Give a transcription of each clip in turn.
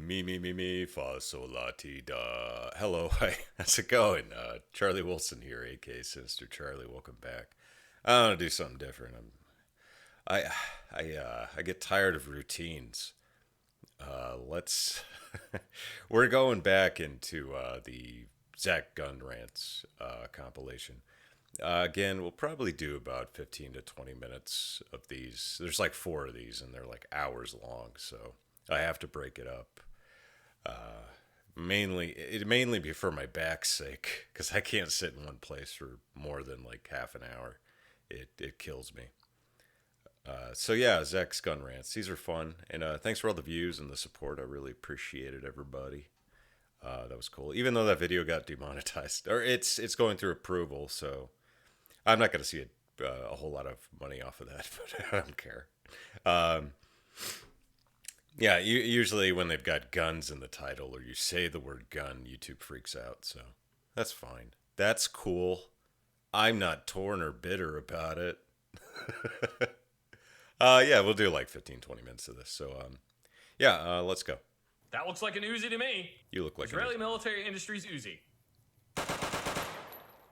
Me, fa, sol, la, ti, da. Hello, hi, how's it going? Charlie Wilson here, aka Sinister Charlie. Welcome back. I want to do something different. I get tired of routines. Let's. We're going back into the Zach Gun Rants compilation. Again, we'll probably do about 15 to 20 minutes of these. There's like 4 of these, and they're like hours long, so I have to break it up. Mainly be for my back's sake, because I can't sit in one place for more than like half an hour. It kills me. So yeah, Zach's Gun Rants. These are fun, and thanks for all the views and the support. I really appreciate it, everybody. That was cool. Even though that video got demonetized, or it's going through approval, so I'm not going to see a whole lot of money off of that, but I don't care. Yeah, usually when they've got guns in the title or you say the word gun, YouTube freaks out, so that's fine. That's cool. I'm not torn or bitter about it. Yeah, we'll do like 15, 20 minutes of this, so yeah, let's go. That looks like an Uzi to me. You look like Israeli Military Industries Uzi.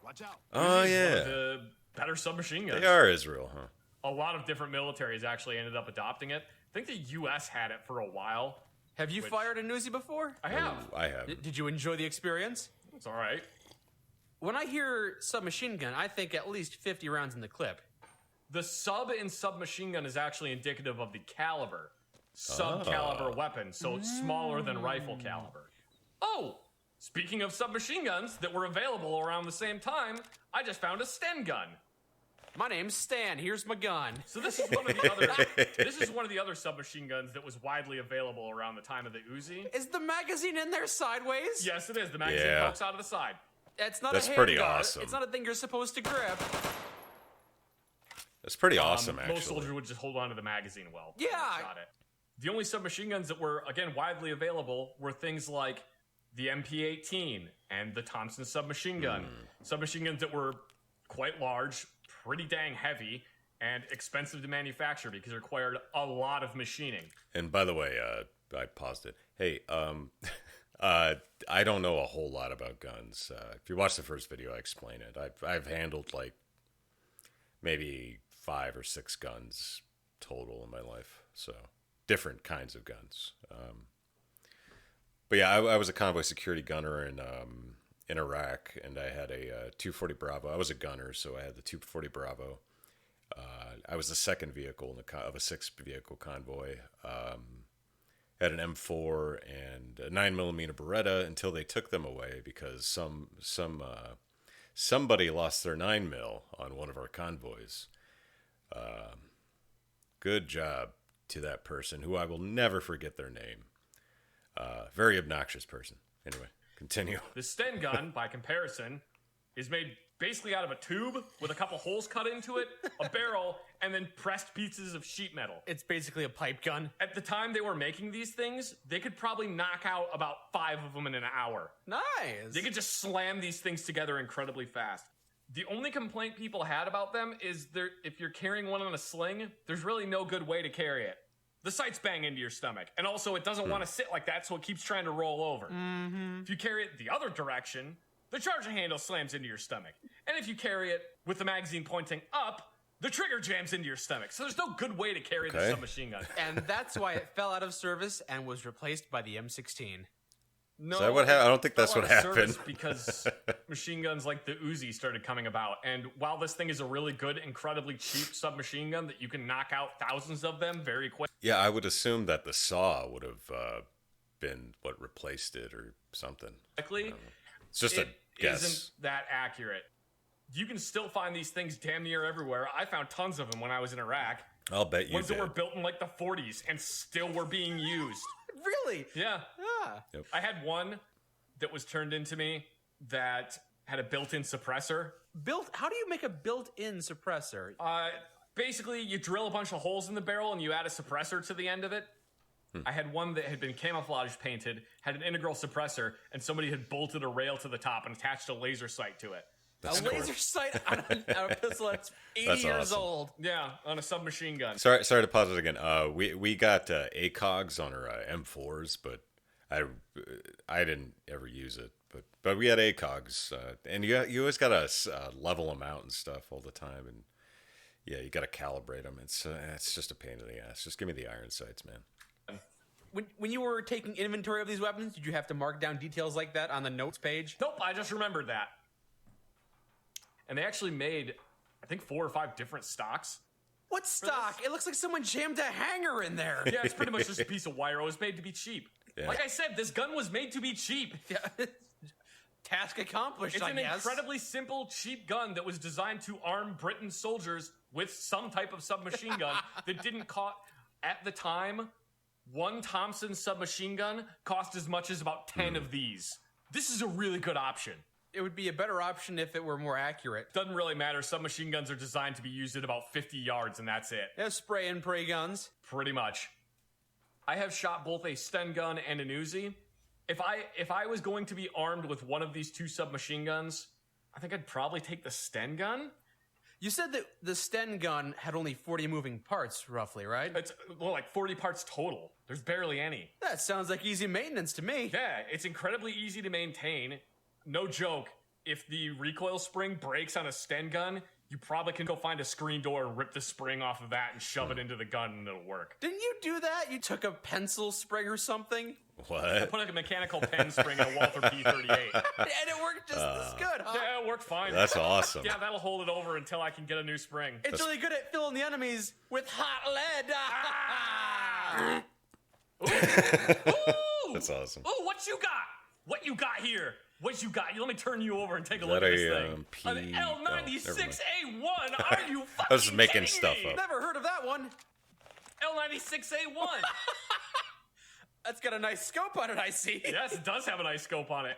Watch out. Oh, Uzi's yeah. one of the better submachine guns. They are Israel, huh? A lot of different militaries actually ended up adopting it. I think the U.S. had it for a while. Have you fired an Uzi before? I have. I have. Did you enjoy the experience? It's all right. When I hear submachine gun, I think at least 50 rounds in the clip. The sub in submachine gun is actually indicative of the caliber. Sub-caliber weapon, so it's smaller than rifle caliber. Oh, speaking of submachine guns that were available around the same time, I just found a Sten gun. My name's Stan. Here's my gun. So this is one of the other. This is one of the other submachine guns that was widely available around the time of the Uzi. Is the magazine in there sideways? Yes, it is. The magazine pokes out of the side. It's not That's a pretty handgun. awesome. It's not a thing you're supposed to grip. That's pretty awesome, actually. Most soldiers would just hold on to the magazine well. Yeah. Shot it. The only submachine guns that were, again, widely available were things like the MP-18 and the Thompson submachine gun. Submachine guns that were quite large, pretty dang heavy, and expensive to manufacture because it required a lot of machining. And by the way, I paused it. Hey, I don't know a whole lot about guns. If you watch the first video, I explain it. I've handled like maybe 5 or 6 guns total in my life, so different kinds of guns. But yeah, I was a convoy security gunner in Iraq, and I had a 240 Bravo. I was a gunner, so I had the 240 Bravo. I was the second vehicle of a 6-vehicle convoy. Had an M4 and a 9mm Beretta until they took them away because somebody lost their 9mm on one of our convoys. Good job to that person, who I will never forget their name. Very obnoxious person. Anyway, continue. The Sten gun, by comparison, is made basically out of a tube with a couple holes cut into it, a barrel, and then pressed pieces of sheet metal. It's basically a pipe gun. At the time they were making these things, they could probably knock out about 5 of them in an hour. Nice. They could just slam these things together incredibly fast. The only complaint people had about them is if you're carrying one on a sling, there's really no good way to carry it. The sights bang into your stomach, and also it doesn't want to sit like that, so it keeps trying to roll over. If you carry it the other direction, the charging handle slams into your stomach. And if you carry it with the magazine pointing up, the trigger jams into your stomach. So there's no good way to carry the submachine gun. And that's why it fell out of service and was replaced by the M16. No, Is that what happened? I don't think that's what happened. Because machine guns like the Uzi started coming about. And while this thing is a really good, incredibly cheap submachine gun that you can knock out thousands of them very quick. Yeah, I would assume that the saw would have been what replaced it or something. It's just a guess. Isn't that accurate? You can still find these things damn near everywhere. I found tons of them when I was in Iraq. I'll bet you Ones did. that were built in like the 40s and still were being used. Really? Yeah. Yep. I had one that was turned into me that had a built-in suppressor. How do you make a built-in suppressor? Basically, you drill a bunch of holes in the barrel and you add a suppressor to the end of it. I had one that had been camouflage painted, had an integral suppressor, and somebody had bolted a rail to the top and attached a laser sight to it. That's a cool. laser sight on a pistol that's 80 years awesome. old. Yeah, on a submachine gun. Sorry to pause it again. We got ACOGs on our M4s, but I didn't ever use it, but we had ACOGs, and you always gotta level them out and stuff all the time, and yeah, you gotta calibrate them. It's just a pain in the ass. Just give me the iron sights, man. When you were taking inventory of these weapons, did you have to mark down details like that on the notes page? Nope, I just remembered that. And they actually made, I think, 4 or 5 different stocks. What stock? It looks like someone jammed a hanger in there. Yeah, it's pretty much just a piece of wire. It was made to be cheap. Yeah. Like I said, this gun was made to be cheap. Yeah. Task accomplished, It's I an guess. incredibly simple, cheap gun that was designed to arm Britain's soldiers with some type of submachine gun that didn't cost, at the time, one Thompson submachine gun cost as much as about 10 of these. This is a really good option. It would be a better option if it were more accurate. Doesn't really matter. Submachine guns are designed to be used at about 50 yards, and that's it. They have spray and pray guns. Pretty much. I have shot both a Sten gun and an Uzi. If I was going to be armed with one of these 2 submachine guns, I think I'd probably take the Sten gun. You said that the Sten gun had only 40 moving parts, roughly, right? It's like 40 parts total. There's barely any. That sounds like easy maintenance to me. Yeah, it's incredibly easy to maintain. No joke. If the recoil spring breaks on a Sten gun, you probably can go find a screen door and rip the spring off of that and shove it into the gun and it'll work. Didn't you do that? You took a pencil spring or something? What? Put like a mechanical pen spring in a Walther P38. And it worked just as good, huh? Yeah, it worked fine. That's awesome. Yeah, that'll hold it over until I can get a new spring. It's really good at filling the enemies with hot lead. Ooh! That's awesome. Ooh, what you got? What you got here? What you got? Let me turn you over and take a Is look that at this a, thing. An P- oh, never L96A1. Are you fucking I was just making kidding stuff me? up. Never heard of that one. L96A1. That's got a nice scope on it, I see. Yes, it does have a nice scope on it.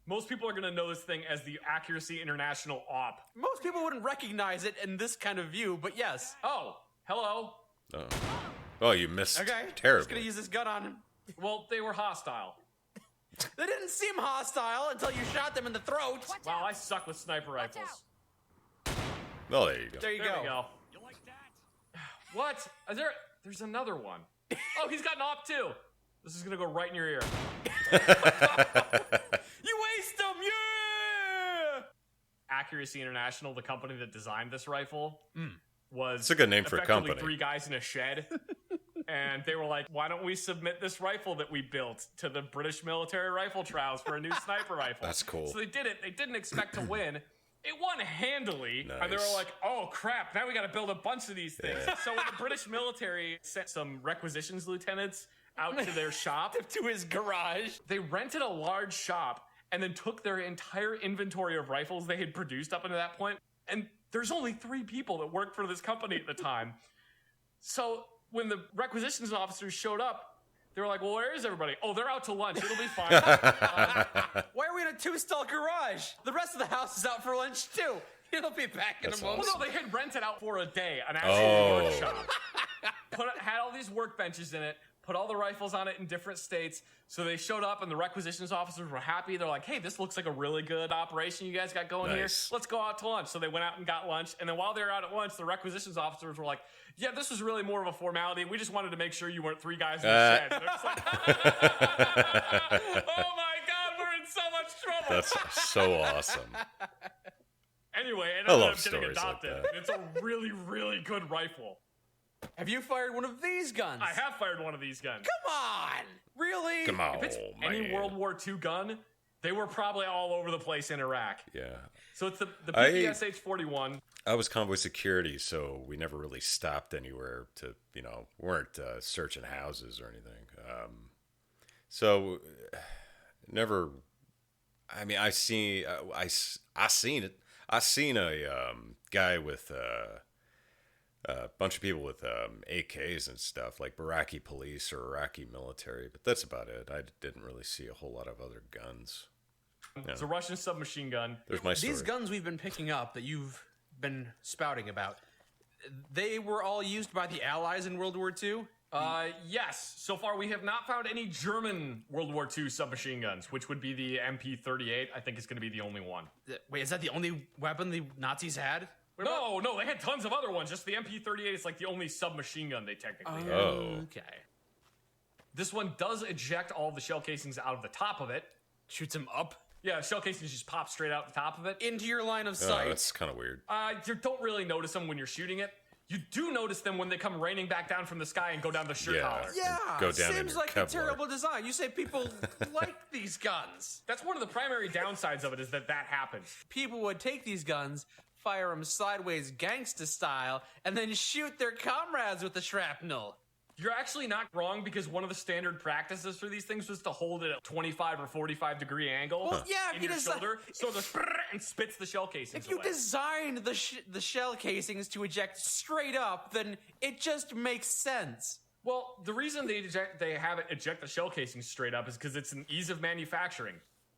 Most people are going to know this thing as the Accuracy International AWP. Most people wouldn't recognize it in this kind of view, but yes. Oh, hello. Oh, you missed Okay. terribly. Just gonna use this gun on him. Well, they were hostile. They didn't seem hostile until you shot them in the throat. Wow, I suck with sniper rifles. Oh, there you go. There you There go. we go. You like that? What? There's another one. Oh, he's got an AWP too. This is gonna go right in your ear. You waste them, yeah! Accuracy International, the company that designed this rifle, was It's a good name for a effectively company. 3 guys in a shed. And they were like, why don't we submit this rifle that we built to the British military rifle trials for a new sniper rifle? That's cool. So they did it. They didn't expect to win. It won handily. And they were Nice. like, oh crap, now we got to build a bunch of these things. So when the British military sent some requisitions lieutenants out to their shop, To his garage. they rented a large shop and then took their entire inventory of rifles they had produced up until that point. And there's only 3 people that worked for this company at the time. So when the requisitions officers showed up, they were like, well, where is everybody? Oh, they're out to lunch. It'll be fine. Why are we in a 2-stall garage? The rest of the house is out for lunch too. It'll be back in That's a moment. Well, no, they had rented out for a day an actual Oh. workshop. Had all these workbenches in it, put all the rifles on it in different states. So they showed up and the requisitions officers were happy. They're like, hey, this looks like a really good operation you guys got going Nice. here. Let's go out to lunch. So they went out and got lunch. And then while they were out at lunch, the requisitions officers were like, yeah, this was really more of a formality. We just wanted to make sure you weren't 3 guys in the shed. And they're just like, oh my God, we're in so much trouble. That's so awesome. Anyway, it I ended love up getting stories like adopted. that. It's a really, really good rifle. Have you fired one of these guns? I have fired one of these guns. Come on! Really? Come on, If it's man. any World War II gun, they were probably all over the place in Iraq. Yeah. So it's the I- PPSH-41. I was convoy security, so we never really stopped anywhere to, weren't searching houses or anything. So never. I mean, I seen it. I seen a guy with a bunch of people with AKs and stuff, like Iraqi police or Iraqi military, but that's about it. I didn't really see a whole lot of other guns. It's a Russian submachine gun. There's my story. These guns we've been picking up that you've been spouting about, they were all used by the Allies in World War II? Yes. So far, we have not found any German World War II submachine guns, which would be the MP38. I think it's going to be the only one. Wait, is that the only weapon the Nazis had? No, they had tons of other ones. Just the MP38 is like the only submachine gun they technically had. Oh. Okay. This one does eject all of the shell casings out of the top of it. Shoots him up Yeah, shell casings just pop straight out the top of it. into your line of Oh, sight. that's kind of weird. You don't really notice them when you're shooting it. You do notice them when they come raining back down from the sky and go down the shirt Yeah. collar. Yeah, Go down in seems your like Kevlar. a terrible design. You say people like these guns. That's one of the primary downsides of it is that happens. People would take these guns, fire them sideways gangsta style, and then shoot their comrades with the shrapnel. You're actually not wrong because one of the standard practices for these things was to hold it at 25 or 45 degree angle Well, yeah, in if you your desi- shoulder, so the and spits the shell casings If you away. designed the shell casings to eject straight up, then it just makes sense. Well, the reason they have it eject the shell casings straight up is because it's an ease of manufacturing.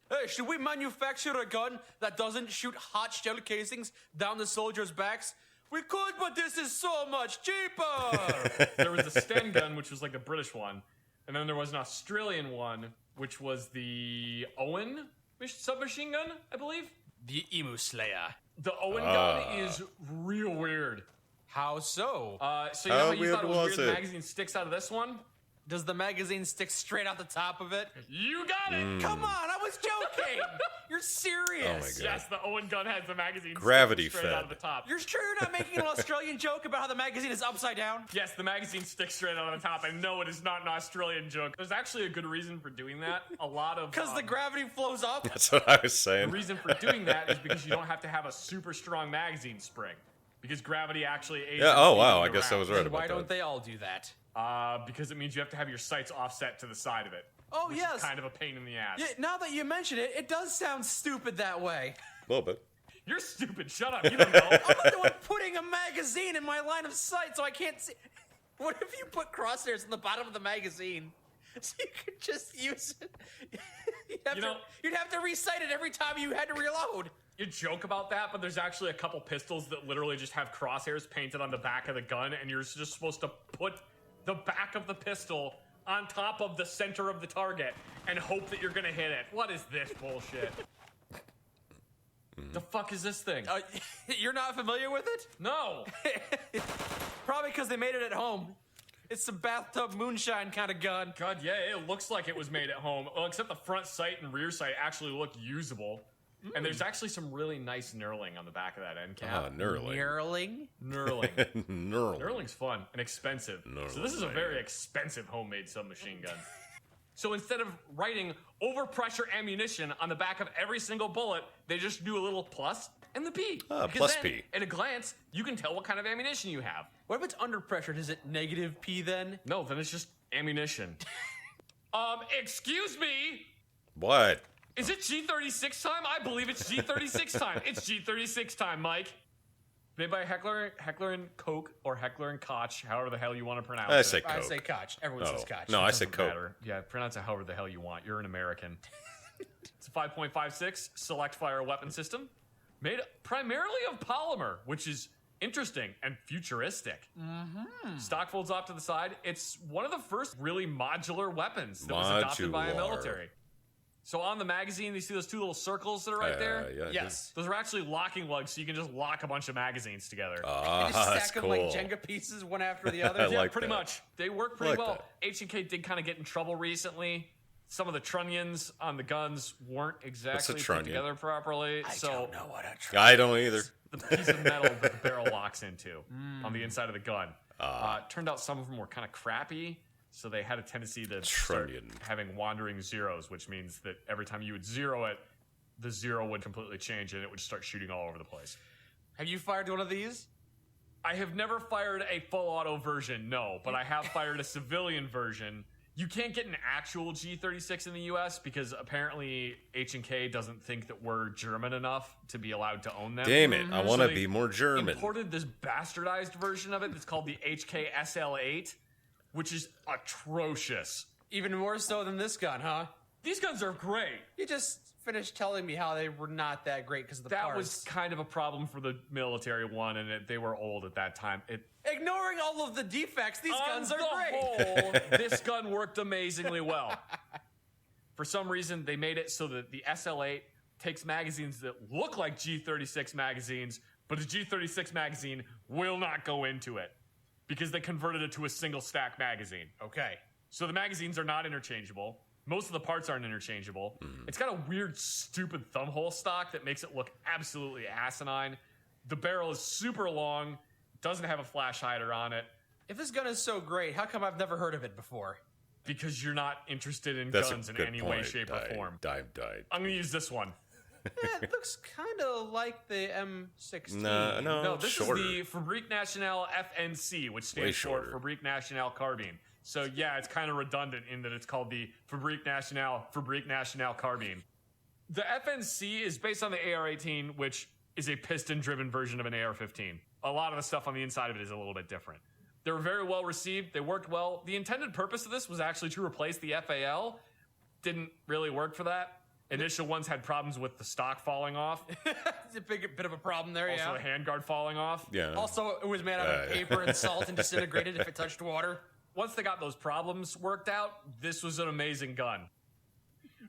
Hey, should we manufacture a gun that doesn't shoot hot shell casings down the soldiers' backs? We could, but this is so much cheaper! There was the Sten gun, which was like the British one, and then there was an Australian one, which was the Owen submachine gun, I believe. The Emu Slayer. The Owen gun is real weird. How so? So you know how you weird thought it was was weird the it? magazine sticks out of this one? Does the magazine stick straight out the top of it? You got it! Come on, I was joking! You're serious! Oh my God. Yes, the Owen gun has the magazine Gravity sticking straight out of fed. the top. You're sure you're not making an Australian joke about how the magazine is upside down? Yes, the magazine sticks straight out of the top. I know it is not an Australian joke. There's actually a good reason for doing that. A lot of Because the gravity flows up? That's what I was the saying. reason for doing that is because you don't have to have a super strong magazine spring. Because gravity actually aids. Yeah. in Oh speeding wow. I the guess I round. was right Then why about don't that. they all do that? Because it means you have to have your sights offset to the side of it. Oh, Which yes. is kind of a pain in the ass. Yeah, now that you mention it, it does sound stupid that way. A little bit. You're stupid. Shut up. You don't know. I'm the one putting a magazine in my line of sight so I can't see. What if you put crosshairs in the bottom of the magazine? So you could just use it. You'd have to recite it every time you had to reload. You joke about that, but there's actually a couple pistols that literally just have crosshairs painted on the back of the gun, and you're just supposed to put the back of the pistol on top of the center of the target and hope that you're gonna hit it. What is this bullshit? The fuck is this thing? You're not familiar with it? No! Probably because they made it at home. It's some bathtub moonshine kind of gun. God, yeah, it looks like it was made at home. Well, except the front sight and rear sight actually look usable. And there's actually some really nice knurling on the back of that end cap. Knurling. Knurling? Knurling. Knurling. Knurling's fun and expensive. So this is a Knurling. very expensive homemade submachine gun. So instead of writing overpressure ammunition on the back of every single bullet, they just do a little plus and the P. Because plus then, P. at a glance, you can tell what kind of ammunition you have. What if it's under pressure? Is it negative P then? No, then it's just ammunition. Excuse me? What? Is it G36 time? I believe it's G36 time. It's G36 time, Mike. Made by Heckler and Koch, or Heckler and Koch, however the hell you want to pronounce I it. say I Coke. say Koch. Everyone says Koch. No, I say Doesn't Coke. matter. Yeah, pronounce it however the hell you want. You're an American. It's a 5.56 select fire weapon system made primarily of polymer, which is interesting and futuristic. Stock folds off to the side. It's one of the first really modular weapons that was adopted by a Modular. military. So on the magazine, you see those two little circles that are right there? Yeah, I Yes. Those are actually locking lugs, so you can just lock a bunch of magazines together. did. You just That's stack cool. them like Jenga pieces one after the other. I Yeah, like pretty that. much. They work pretty like well. that. H&K did kind of get in trouble recently. Some of the trunnions on the guns weren't exactly put trunnion? together properly. I so don't know what a try. I don't either. the piece of metal that the barrel locks into on the inside of the gun. Turned out some of them were kind of crappy, so they had a tendency to start Trunnion. having wandering zeros, which means that every time you would zero it, the zero would completely change and it would start shooting all over the place. Have you fired one of these? I have never fired a full auto version, no, but I have fired a civilian version. You can't get an actual G36 in the US because apparently H&K doesn't think that we're German enough to be allowed to own them. Damn it. I want to they be more German. Imported this bastardized version of it that's called the HK SL8, which is atrocious. Even more so than this gun, huh? These guns are great. You just finished telling me how they were not that great because of the That parts. was kind of a problem for the military one, and they were old at that time. Ignoring all of the defects, these guns are On the great. whole, this gun worked amazingly well. For some reason, they made it so that the SL8 takes magazines that look like G36 magazines, but a G36 magazine will not go into it because they converted it to a single stack magazine. Okay. So the magazines are not interchangeable. Most of the parts aren't interchangeable. It's got a weird, stupid thumbhole stock that makes it look absolutely asinine. The barrel is super long, doesn't have a flash hider on it. If this gun is so great, how come I've never heard of it before? Because you're not interested in That's guns a in good any point. way, shape, or form. Died. I'm going to use this one. Yeah, it looks kind of like the M16. No, it's this shorter. is the Fabrique Nationale FNC, which stands for shorter. Fabrique Nationale Carbine. So yeah, it's kind of redundant in that it's called the Fabrique Nationale Carbine. The FNC is based on the AR-18, which is a piston-driven version of an AR-15. A lot of the stuff on the inside of it is a little bit different. They were very well received. They worked well. The intended purpose of this was actually to replace the FAL. Didn't really work for that. Initial ones had problems with the stock falling off. It's a bit of a problem there, Also, the handguard falling off. Yeah. Also, it was made out of paper and salt and disintegrated if it touched water. Once they got those problems worked out, this was an amazing gun.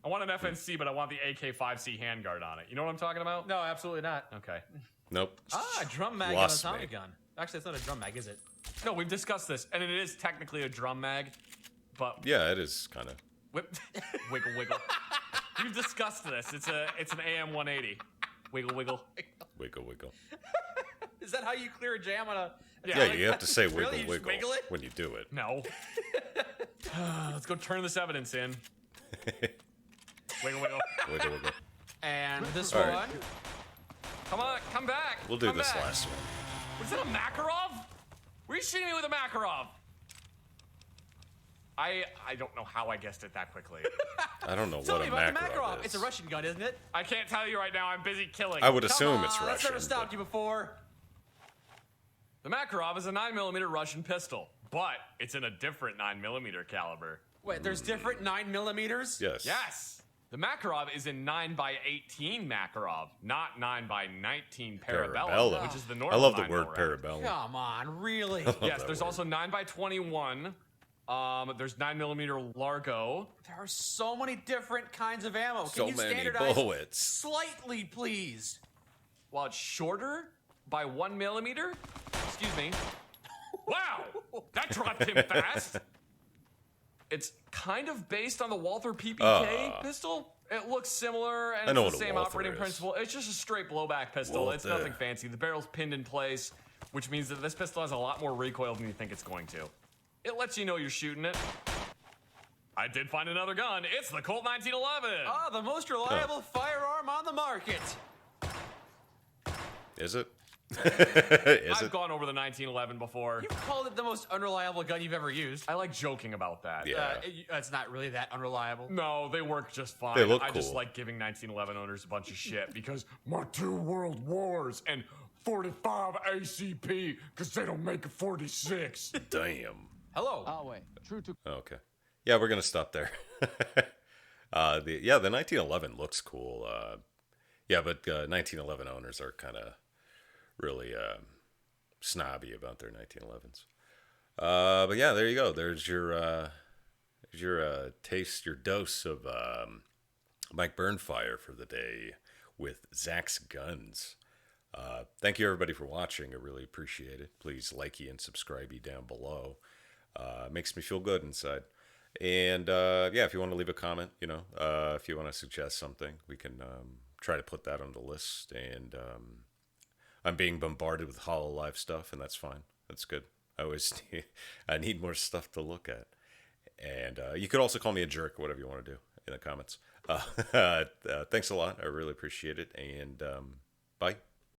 I want an FNC, but I want the AK-5C handguard on it. You know what I'm talking about? No, absolutely not. Okay. Nope. Ah, a drum mag on a Lost Tommy me. gun. Actually, it's not a drum mag, is it? No, we've discussed this, and it is technically a drum mag, but Yeah, it is kind of. whip, wiggle. We've discussed this. It's an AM 180. Wiggle. Wiggle. Is that how you clear a jam on a... Yeah, you have to say Really? You just wiggle wiggle it? when you do it. No. Let's go turn this evidence in. Wiggle. Wiggle. And this All one... right. Come on, come back. We'll do Come this back. last one. Was that a Makarov? Were you shooting me with a Makarov? I don't know how I guessed it that quickly. I don't know Tell what me a about the Makarov Makarov. is. It's a Russian gun, isn't it? I can't tell you right now. I'm busy killing. I would Come assume on, it's that's Russian. never stopped but- you before. The Makarov is a 9mm Russian pistol, but it's in a different 9mm caliber. Wait, there's different 9mm? Yes. Yes. The Makarov is in 9x18 Makarov, not 9x19 Parabellum, Parabellum. which is the I normal. love the 9mm word round. parabellum. Come on, really? Yes, that there's word. also 9x21. There's 9mm Largo. There are so many different kinds of ammo. Can So you many standardize bullets. slightly, please? While it's shorter by 1mm. Excuse me. Wow, that dropped him fast. It's kind of based on the Walther PPK pistol. It looks similar, and I know it's the what a same Walther operating is. principle. It's just a straight blowback pistol. It's Walther. nothing fancy. The barrel's pinned in place, which means that this pistol has a lot more recoil than you think it's going to. It lets you know you're shooting it. I did find another gun. It's the Colt 1911. Ah, the most reliable firearm on the market. Is it? Is I've it? gone over the 1911 before. You've called it the most unreliable gun you've ever used. I like joking about that. Yeah. It's not really that unreliable. No, they work just fine. They look I just cool. like giving 1911 owners a bunch of shit because my 2 world wars and 45 ACP because they don't make a 46. Damn. Hello. Oh, wait. True to Okay. Yeah, we're gonna stop there. The 1911 looks cool. But 1911 owners are kind of really snobby about their 1911s. But yeah, there you go. There's your taste, your dose of Mike Burnfire for the day with Zach's Guns. Thank you everybody for watching. I really appreciate it. Please likey and subscribe down below. Makes me feel good inside. And if you want to leave a comment, if you want to suggest something, we can try to put that on the list. And I'm being bombarded with HoloLive stuff, and that's fine. That's good. I need more stuff to look at. And you could also call me a jerk, whatever you want to do in the comments. Thanks a lot. I really appreciate it. And bye.